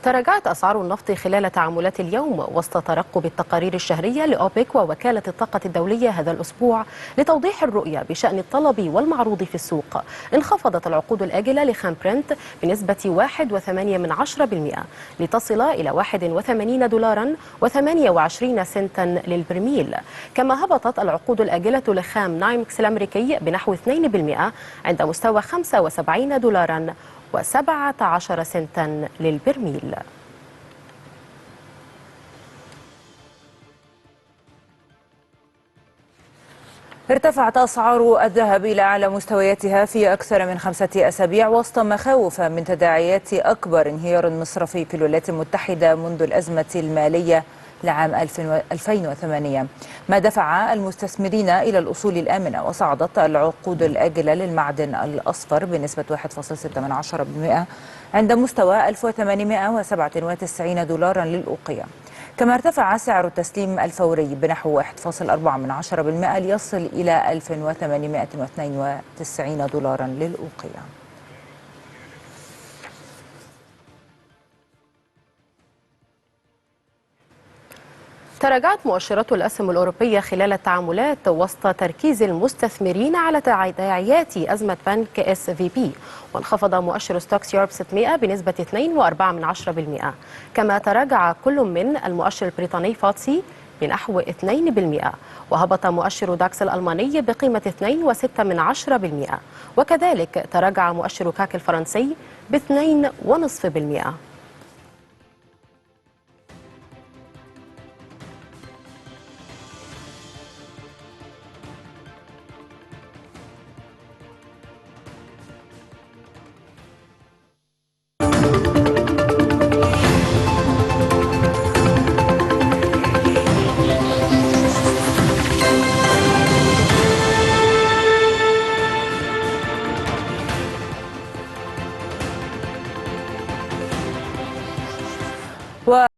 تراجعت أسعار النفط خلال تعاملات اليوم وسط ترقب التقارير الشهرية لأوبك ووكالة الطاقة الدولية هذا الأسبوع لتوضيح الرؤية بشأن الطلب والمعروض في السوق. انخفضت العقود الآجلة لخام برنت بنسبة 1.8% لتصل إلى 81 دولارا و28 سنتا للبرميل، كما هبطت العقود الآجلة لخام نايمكس الأمريكي بنحو 2% عند مستوى 75 دولارا و17 سنتا للبرميل. ارتفعت أسعار الذهب إلى أعلى مستوياتها في أكثر من 5 أسابيع وسط مخاوف من تداعيات أكبر انهيار مصرفي في الولايات المتحدة منذ الأزمة المالية لعام 2008، ما دفع المستثمرين إلى الأصول الآمنة. وصعدت العقود الآجلة للمعدن الأصفر بنسبة 1.6% عند مستوى 1897 دولارا للأوقية، كما ارتفع سعر التسليم الفوري بنحو 1.4% ليصل إلى 1892 دولارا للأوقية. تراجعت مؤشرات الأسهم الأوروبية خلال التعاملات وسط تركيز المستثمرين على تداعيات أزمة بنك SVB، وانخفض مؤشر ستوكس يوروب 600 بنسبة 2.4%، كما تراجع كل من المؤشر البريطاني فاتسي بنحو 2%، وهبط مؤشر داكس الألماني بقيمة 2.6%، وكذلك تراجع مؤشر كاك الفرنسي ب2.5%.